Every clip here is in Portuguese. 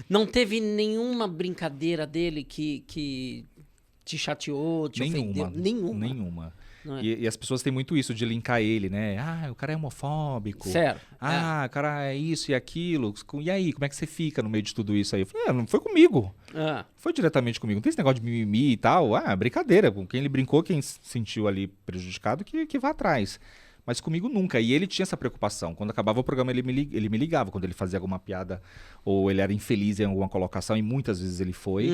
Não teve nenhuma brincadeira dele que te chateou, te ofendeu? Nenhuma. Nenhuma. Não é? E as pessoas têm muito isso de linkar ele, né? Ah, o cara é homofóbico. Certo. Ah, o cara é isso e aquilo. E aí, como é que você fica no meio de tudo isso aí? Eu falei, não foi comigo. Foi diretamente comigo. Não tem esse negócio de mimimi e tal. Ah, brincadeira. Com quem ele brincou, quem se sentiu ali prejudicado, que vá atrás. Mas comigo nunca. E ele tinha essa preocupação. Quando acabava o programa, ele me ligava. Quando ele fazia alguma piada ou ele era infeliz em alguma colocação, e muitas vezes ele foi.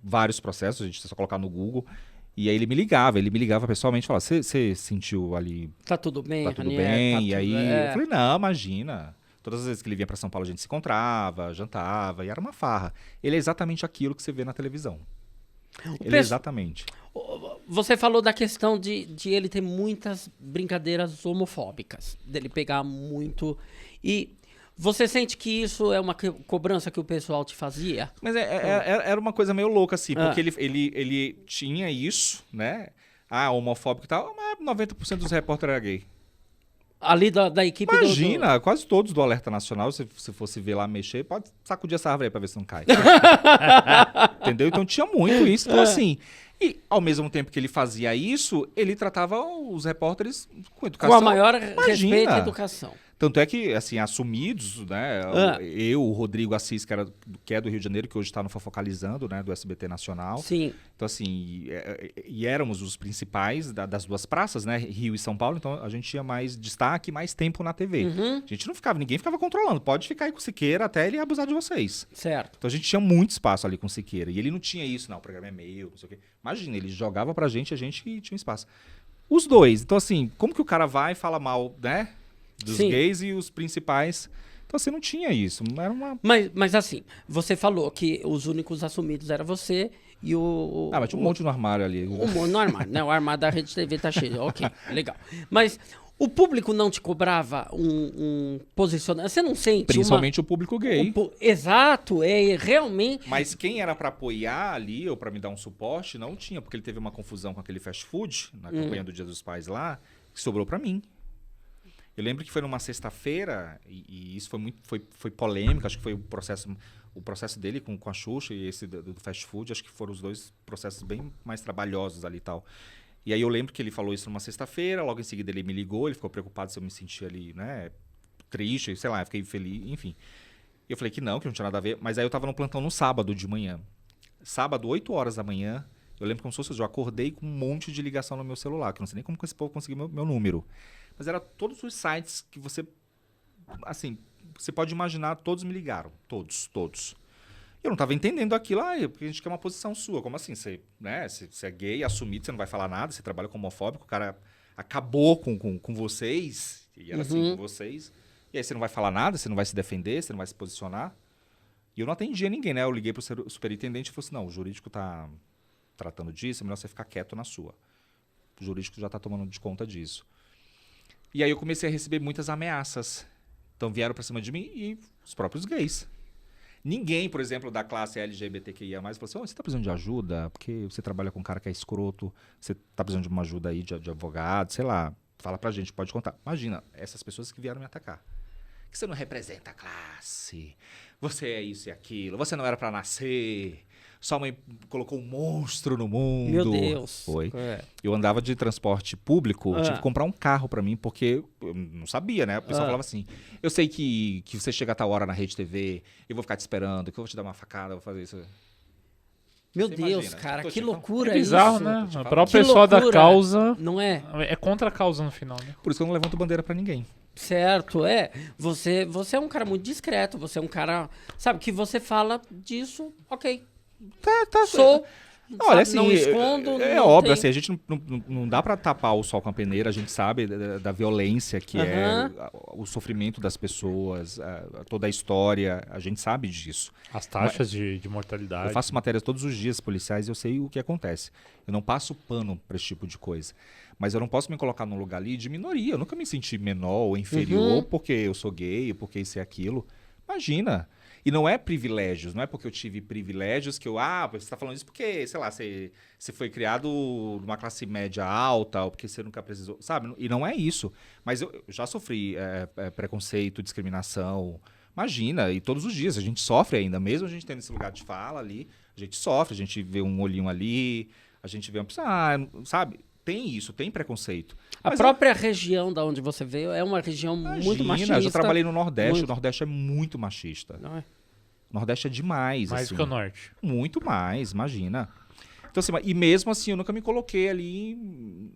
Vários processos, a gente só colocar no Google. E aí ele me ligava pessoalmente e falava, você sentiu ali... Tá tudo bem, Tá tudo Ranier? bem? Tá E tudo- aí é. eu falei, não, imagina. Todas as vezes que ele vinha pra São Paulo, a gente se encontrava, jantava, e era uma farra. Ele é exatamente aquilo que você vê na televisão. Ele é exatamente. Você falou da questão de ele ter muitas brincadeiras homofóbicas, dele pegar muito. E você sente que isso é uma cobrança que o pessoal te fazia? Mas era uma coisa meio louca, assim, porque ele tinha isso, né? Ah, homofóbico e tal, mas 90% dos repórteres era gay. Ali da equipe Imagina, quase todos do Alerta Nacional, se fosse ver lá mexer, pode sacudir essa árvore aí pra ver se não cai. Entendeu? Então tinha muito isso. Então, assim, e ao mesmo tempo que ele fazia isso, ele tratava os repórteres com educação. Com a maior respeito e educação. Tanto é que, assim, assumidos, né? Eu, o Rodrigo Assis, que é do Rio de Janeiro, que hoje está no Fofocalizando, né? Do SBT Nacional. Sim. Então, assim, e éramos os principais das duas praças, né? Rio e São Paulo. Então, a gente tinha mais destaque, mais tempo na TV. A gente não ficava, ninguém ficava controlando. Pode ficar aí com o Siqueira até ele abusar de vocês. Certo. Então, a gente tinha muito espaço ali com o Siqueira. E ele não tinha isso, não, o programa é meu, não sei o quê. Imagina, ele jogava pra gente, a gente tinha um espaço. Os dois. Então, assim, como que o cara vai e fala mal, né? Dos gays e os principais. Então, assim, não tinha isso. Era uma... Mas assim, você falou que os únicos assumidos era você e o... mas tinha um monte no armário ali. Um monte no armário, né? O armário da Rede TV tá cheio. Ok, legal. Mas o público não te cobrava um posicionamento? Você não sente Principalmente o público gay. Exato, realmente... Mas quem era pra apoiar ali, ou pra me dar um suporte, não tinha. Porque ele teve uma confusão com aquele fast food, na campanha do Dia dos Pais lá, que sobrou pra mim. Eu lembro que foi numa sexta-feira, e isso foi polêmico, acho que foi o processo dele com a Xuxa e esse do fast food, acho que foram os dois processos bem mais trabalhosos ali e tal. E aí eu lembro que ele falou isso numa sexta-feira, logo em seguida ele me ligou, ele ficou preocupado se eu me sentia ali, né, triste, sei lá, eu fiquei feliz, enfim. E eu falei que não tinha nada a ver, mas aí eu tava no plantão no sábado de manhã. Sábado, 8 horas da manhã, eu lembro como se fosse, eu acordei com um monte de ligação no meu celular, que eu não sei nem como esse povo conseguiu meu número. Mas era todos os sites que você... Assim, você pode imaginar, todos me ligaram. Todos. Eu não estava entendendo aquilo. Porque a gente quer uma posição sua. Como assim? Você, né, você é gay, assumido, você não vai falar nada, você trabalha como homofóbico, o cara acabou com vocês, e era assim com vocês. E aí você não vai falar nada, você não vai se defender, você não vai se posicionar. E eu não atendia ninguém, né? Eu liguei pro superintendente e falei assim, não, o jurídico tá tratando disso, é melhor você ficar quieto na sua. O jurídico já tá tomando de conta disso. E aí eu comecei a receber muitas ameaças. Então vieram pra cima de mim e os próprios gays. Ninguém, por exemplo, da classe LGBTQIA+, falou assim, você tá precisando de ajuda? Porque você trabalha com um cara que é escroto, você tá precisando de uma ajuda aí de advogado, sei lá, fala pra gente, pode contar. Imagina, essas pessoas que vieram me atacar. Que você não representa a classe, você é isso e aquilo, você não era pra nascer... Sua mãe colocou um monstro no mundo. Meu Deus. Foi. Eu andava de transporte público, tive que comprar um carro pra mim, porque eu não sabia, né? O pessoal falava assim, eu sei que você chega a tal hora na Rede TV, eu vou ficar te esperando, que eu vou te dar uma facada, eu vou fazer isso. Meu Você Deus, imagina, cara, que te loucura É bizarro, isso. né? te A falo. própria Que pessoa da loucura, causa não é? é contra a causa no final, né? Por isso que eu não levanto bandeira pra ninguém. Certo, Você é um cara muito discreto, você é um cara, sabe, que você fala disso, ok. Tá. Sou, Olha, sabe, assim, não escondo, é não óbvio, tem- assim, a gente não dá pra tapar o sol com a peneira, a gente sabe da violência que é o sofrimento das pessoas, toda a história, a gente sabe disso. As taxas de mortalidade. Eu faço matérias todos os dias policiais e eu sei o que acontece. Eu não passo pano pra esse tipo de coisa. Mas eu não posso me colocar num lugar ali de minoria. Eu nunca me senti menor ou inferior porque eu sou gay, porque isso e aquilo. Imagina. E não é privilégios, não é porque eu tive privilégios que você está falando isso porque, sei lá, você foi criado numa classe média alta ou porque você nunca precisou, sabe? E não é isso. Mas eu já sofri preconceito, discriminação Imagina, e todos os dias a gente sofre ainda, mesmo a gente tendo esse lugar de fala ali, a gente sofre, a gente vê um olhinho ali, a gente vê uma pessoa, sabe? Tem isso, tem preconceito. A própria região da onde você veio é uma região muito machista. Eu já trabalhei no Nordeste, muito. o Nordeste é muito machista. Não é? O Nordeste é demais, Mais assim. que o Norte. Muito mais, imagina. Então, assim, e mesmo assim, eu nunca me coloquei ali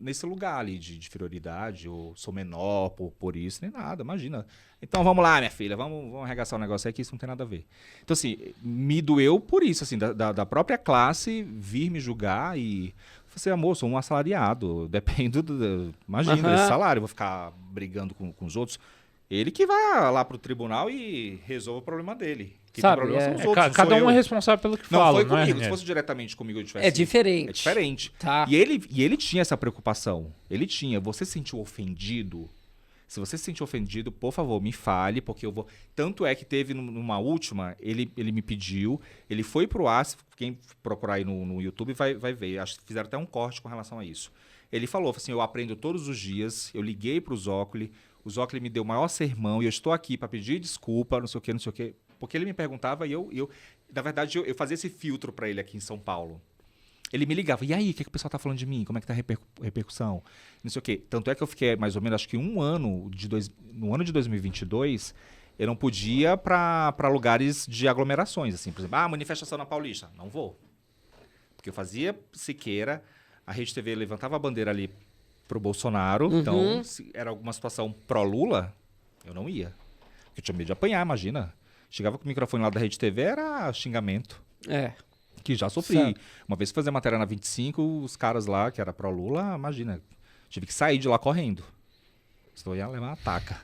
nesse lugar ali de inferioridade, ou sou menor por isso, nem nada, imagina. Então, vamos lá, minha filha, vamos arregaçar o negócio aí, que isso não tem nada a ver. Então, assim, me doeu por isso, assim, da própria classe vir me julgar e... Eu falei, amor, sou um assalariado, dependo imagina, desse salário, vou ficar brigando com os outros. Ele que vai lá pro tribunal e resolve o problema dele. Que Sabe, tem problema são os outros, cada sou um eu. é responsável pelo que Não fala, foi não é? comigo, se fosse diretamente comigo eu tivesse... É diferente. É diferente. Tá. E ele tinha essa preocupação. Ele tinha. Você se sentiu ofendido? Se você se sentiu ofendido, por favor, me fale, porque eu vou... Tanto é que teve numa última, ele me pediu, ele foi pro ar, quem procurar aí no YouTube vai ver. Acho que fizeram até um corte com relação a isso. Ele falou assim, eu aprendo todos os dias, eu liguei pro Zócoli, o Zócoli me deu o maior sermão e eu estou aqui para pedir desculpa, não sei o quê. Porque ele me perguntava e eu na verdade, eu fazia esse filtro para ele aqui em São Paulo. Ele me ligava, e aí, o que o pessoal tá falando de mim? Como é que tá a repercussão? Não sei o quê. Tanto é que eu fiquei mais ou menos, acho que no ano de 2022, eu não podia para lugares de aglomerações, assim. Por exemplo, manifestação na Paulista. Não vou. Porque eu fazia Siqueira, a Rede TV levantava a bandeira ali pro Bolsonaro, então se era alguma situação pró-Lula, eu não ia. Porque eu tinha medo de apanhar, imagina. Chegava com o microfone lá da Rede TV, era xingamento. É. Que já sofri. Certo. Uma vez que fazia matéria na 25, os caras lá, que era pró-Lula, imagina, tive que sair de lá correndo. Senão eu ia levar uma ataca.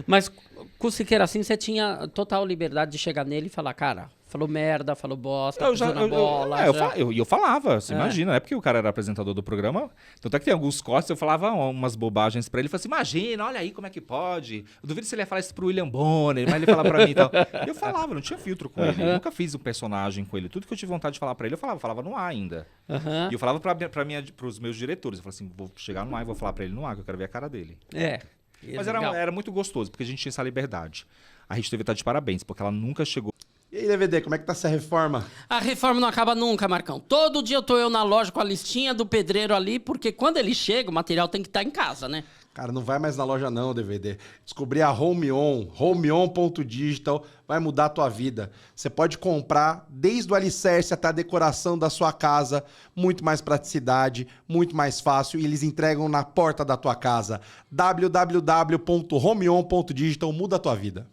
Mas com o Siqueira assim, você tinha total liberdade de chegar nele e falar, cara, falou merda, falou bosta, pisou na bola. Eu falava, você imagina, não é porque o cara era apresentador do programa. Tanto é que tem alguns cortes, eu falava umas bobagens pra ele, falava assim, imagina, olha aí como é que pode. Eu duvido se ele ia falar isso pro William Bonner, mas ele ia falar pra mim e tal. Eu falava, não tinha filtro com ele. Eu nunca fiz um personagem com ele. Tudo que eu tive vontade de falar pra ele, eu falava no ar ainda. E eu falava pros meus diretores, eu falava assim, vou chegar no ar e vou falar pra ele no ar, que eu quero ver a cara dele. Mas era muito gostoso, porque a gente tinha essa liberdade. A Rede TV tá de parabéns, porque ela nunca chegou... E aí, DVD, como é que tá essa reforma? A reforma não acaba nunca, Marcão. Todo dia eu tô na loja com a listinha do pedreiro ali, porque quando ele chega, o material tem que estar em casa, né? Cara, não vai mais na loja não, DVD. Descobri a homeon.digital, vai mudar a tua vida. Você pode comprar desde o alicerce até a decoração da sua casa, muito mais praticidade, muito mais fácil, e eles entregam na porta da tua casa. www.homeon.digital, muda a tua vida.